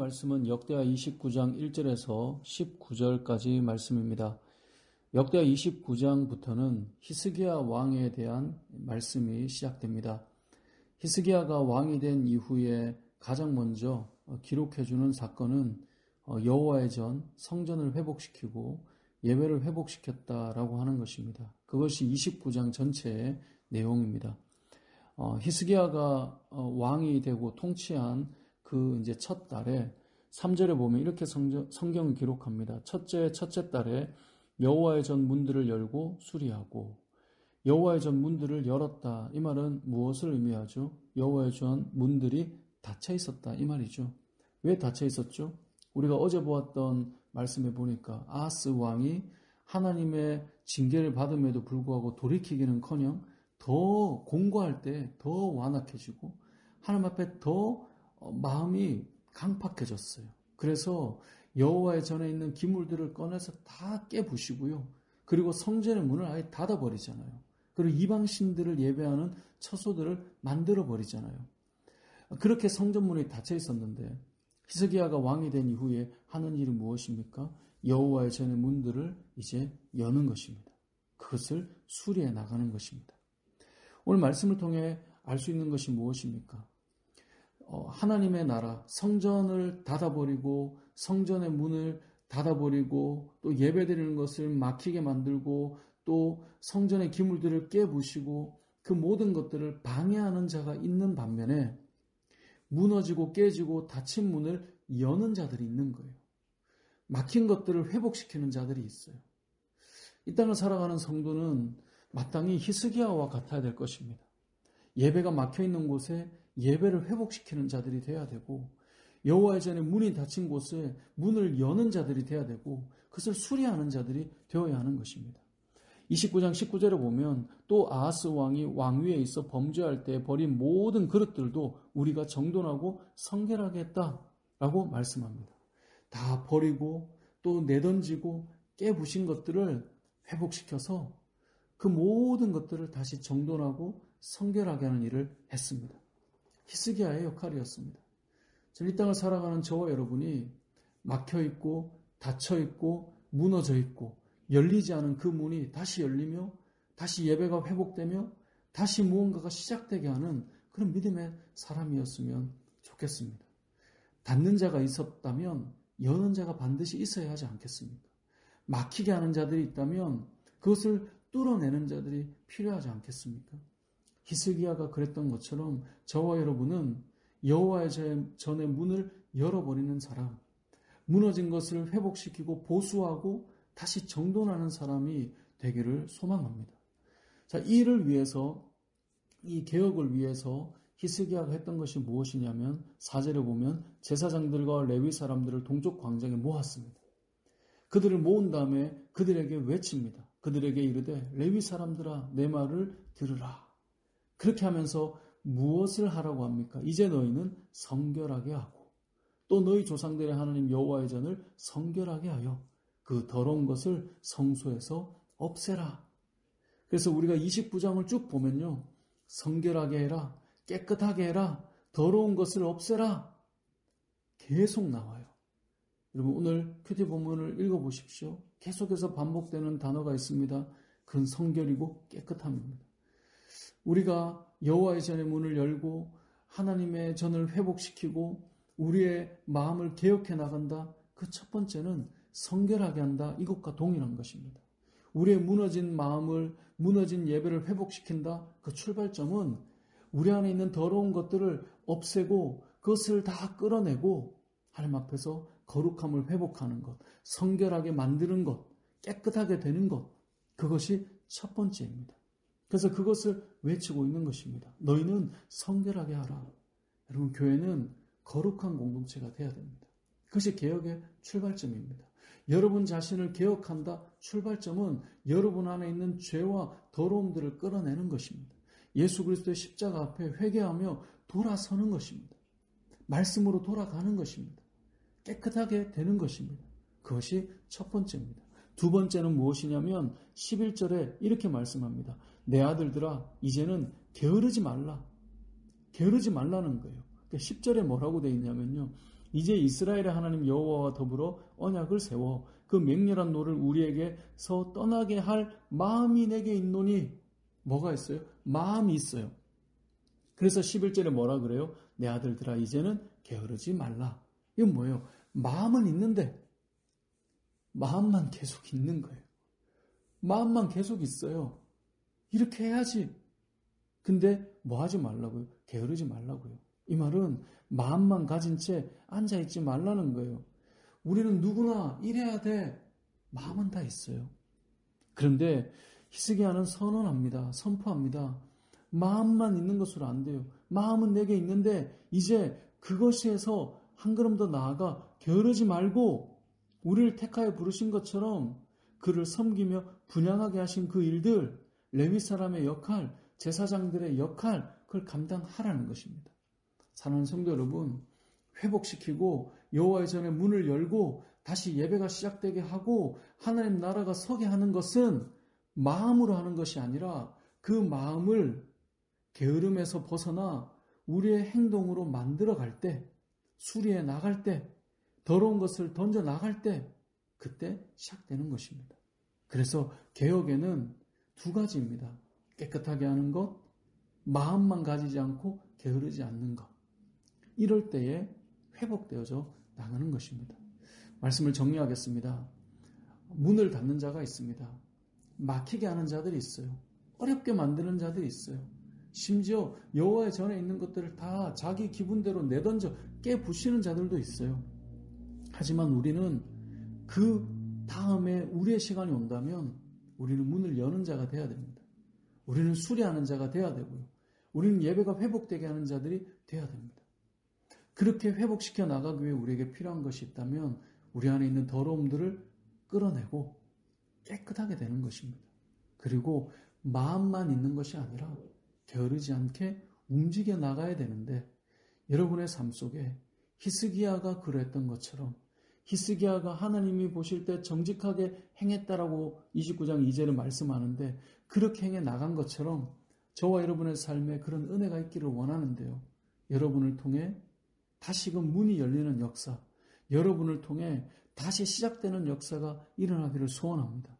말씀은 역대하 29장 1절에서 19절까지 말씀입니다. 역대하 29장부터는 히스기야 왕에 대한 말씀이 시작됩니다. 히스기야가 왕이 된 이후에 가장 먼저 기록해주는 사건은 여호와의 전 성전을 회복시키고 예배를 회복시켰다라고 하는 것입니다. 그것이 29장 전체의 내용입니다. 히스기야가 왕이 되고 통치한 그 이제 첫 달에 3절에 보면 이렇게 성경을 기록합니다. 첫째 달에 여호와의 전 문들을 열고 수리하고, 여호와의 전 문들을 열었다. 이 말은 무엇을 의미하죠? 여호와의 전 문들이 닫혀 있었다 이 말이죠. 왜 닫혀 있었죠? 우리가 어제 보았던 말씀에 보니까 아하스 왕이 하나님의 징계를 받음에도 불구하고 돌이키기는커녕 더 공고할 때 더 완악해지고 하나님 앞에 더 마음이 강팍해졌어요. 그래서 여호와의 전에 있는 기물들을 꺼내서 다 깨부시고요. 그리고 성전의 문을 아예 닫아버리잖아요. 그리고 이방신들을 예배하는 처소들을 만들어버리잖아요. 그렇게 성전문이 닫혀 있었는데 히스기야가 왕이 된 이후에 하는 일이 무엇입니까? 여호와의 전의 문들을 이제 여는 것입니다. 그것을 수리해 나가는 것입니다. 오늘 말씀을 통해 알 수 있는 것이 무엇입니까? 하나님의 나라, 성전을 닫아버리고 성전의 문을 닫아버리고 또 예배드리는 것을 막히게 만들고 또 성전의 기물들을 깨부시고 그 모든 것들을 방해하는 자가 있는 반면에 무너지고 깨지고 닫힌 문을 여는 자들이 있는 거예요. 막힌 것들을 회복시키는 자들이 있어요. 이 땅을 살아가는 성도는 마땅히 히스기야와 같아야 될 것입니다. 예배가 막혀있는 곳에 예배를 회복시키는 자들이 돼야 되고 여호와의 전에 문이 닫힌 곳에 문을 여는 자들이 돼야 되고 그것을 수리하는 자들이 되어야 하는 것입니다. 29장 19절에 보면 또 아하스 왕이 왕위에 있어 범죄할 때 버린 모든 그릇들도 우리가 정돈하고 성결하게 했다라고 말씀합니다. 다 버리고 또 내던지고 깨부신 것들을 회복시켜서 그 모든 것들을 다시 정돈하고 성결하게 하는 일을 했습니다. 히스기야의 역할이었습니다. 이 땅을 살아가는 저와 여러분이 막혀있고 닫혀있고 무너져있고 열리지 않은 그 문이 다시 열리며 다시 예배가 회복되며 다시 무언가가 시작되게 하는 그런 믿음의 사람이었으면 좋겠습니다. 닫는 자가 있었다면 여는 자가 반드시 있어야 하지 않겠습니까? 막히게 하는 자들이 있다면 그것을 뚫어내는 자들이 필요하지 않겠습니까? 히스기야가 그랬던 것처럼 저와 여러분은 여호와의 전의 문을 열어버리는 사람, 무너진 것을 회복시키고 보수하고 다시 정돈하는 사람이 되기를 소망합니다. 자, 이 일을 위해서, 이 개혁을 위해서 히스기야가 했던 것이 무엇이냐면 4절에 보면 제사장들과 레위 사람들을 동쪽 광장에 모았습니다. 그들을 모은 다음에 그들에게 외칩니다. 그들에게 이르되 레위 사람들아 내 말을 들으라. 그렇게 하면서 무엇을 하라고 합니까? 이제 너희는 성결하게 하고 또 너희 조상들의 하나님 여호와의 전을 성결하게 하여 그 더러운 것을 성소에서 없애라. 그래서 우리가 29장을 쭉 보면요. 성결하게 해라. 깨끗하게 해라. 더러운 것을 없애라. 계속 나와요. 여러분 오늘 큐티 본문을 읽어보십시오. 계속해서 반복되는 단어가 있습니다. 그건 성결이고 깨끗함입니다. 우리가 여호와의 전의 문을 열고 하나님의 전을 회복시키고 우리의 마음을 개혁해 나간다. 그 첫 번째는 성결하게 한다. 이것과 동일한 것입니다. 우리의 무너진 마음을, 무너진 예배를 회복시킨다. 그 출발점은 우리 안에 있는 더러운 것들을 없애고 그것을 다 끌어내고 하나님 앞에서 거룩함을 회복하는 것, 성결하게 만드는 것, 깨끗하게 되는 것, 그것이 첫 번째입니다. 그래서 그것을 외치고 있는 것입니다. 너희는 성결하게 하라. 여러분 교회는 거룩한 공동체가 돼야 됩니다. 그것이 개혁의 출발점입니다. 여러분 자신을 개혁한다. 출발점은 여러분 안에 있는 죄와 더러움들을 끌어내는 것입니다. 예수 그리스도의 십자가 앞에 회개하며 돌아서는 것입니다. 말씀으로 돌아가는 것입니다. 깨끗하게 되는 것입니다. 그것이 첫 번째입니다. 두 번째는 무엇이냐면 11절에 이렇게 말씀합니다. 내 아들들아 이제는 게으르지 말라. 게으르지 말라는 거예요. 10절에 뭐라고 되어 있냐면요. 이제 이스라엘의 하나님 여호와와 더불어 언약을 세워 그 맹렬한 노를 우리에게서 떠나게 할 마음이 내게 있노니. 뭐가 있어요? 마음이 있어요. 그래서 11절에 뭐라 그래요? 내 아들들아 이제는 게으르지 말라. 이건 뭐예요? 마음은 있는데 마음만 계속 있는 거예요. 마음만 계속 있어요. 이렇게 해야지. 근데 뭐 하지 말라고요? 게으르지 말라고요. 이 말은 마음만 가진 채 앉아있지 말라는 거예요. 우리는 누구나 이래야 돼. 마음은 다 있어요. 그런데 히스기야는 선언합니다. 선포합니다. 마음만 있는 것으로 안 돼요. 마음은 내게 있는데 이제 그것에서 한 걸음 더 나아가 게으르지 말고 우리를 택하여 부르신 것처럼 그를 섬기며 분양하게 하신 그 일들, 레위 사람의 역할, 제사장들의 역할, 그걸 감당하라는 것입니다. 사랑하는 성도 여러분, 회복시키고 여호와의 전에 문을 열고 다시 예배가 시작되게 하고 하나님 나라가 서게 하는 것은 마음으로 하는 것이 아니라 그 마음을 게으름에서 벗어나 우리의 행동으로 만들어갈 때, 수리해 나갈 때, 더러운 것을 던져 나갈 때, 그때 시작되는 것입니다. 그래서 개혁에는 두 가지입니다. 깨끗하게 하는 것, 마음만 가지지 않고 게으르지 않는 것. 이럴 때에 회복되어져 나가는 것입니다. 말씀을 정리하겠습니다. 문을 닫는 자가 있습니다. 막히게 하는 자들이 있어요. 어렵게 만드는 자들이 있어요. 심지어 여호와의 전에 있는 것들을 다 자기 기분대로 내던져 깨부시는 자들도 있어요. 하지만 우리는 그 다음에 우리의 시간이 온다면 우리는 문을 여는 자가 되어야 됩니다. 우리는 수리하는 자가 되어야 되고요. 우리는 예배가 회복되게 하는 자들이 되어야 됩니다. 그렇게 회복시켜 나가기 위해 우리에게 필요한 것이 있다면 우리 안에 있는 더러움들을 끌어내고 깨끗하게 되는 것입니다. 그리고 마음만 있는 것이 아니라 게으르지 않게 움직여 나가야 되는데 여러분의 삶 속에 히스기야가 그랬던 것처럼 히스기야가 하나님이 보실 때 정직하게 행했다라고 29장 2절에 말씀하는데 그렇게 행해 나간 것처럼 저와 여러분의 삶에 그런 은혜가 있기를 원하는데요. 여러분을 통해 다시금 문이 열리는 역사, 여러분을 통해 다시 시작되는 역사가 일어나기를 소원합니다.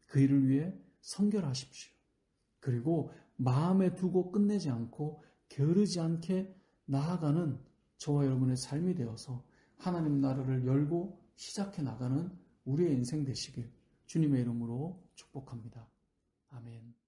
그 일을 위해 선결하십시오. 그리고 마음에 두고 끝내지 않고 게으르지 않게 나아가는 저와 여러분의 삶이 되어서 하나님 나라를 열고 시작해 나가는 우리의 인생 되시길 주님의 이름으로 축복합니다. 아멘.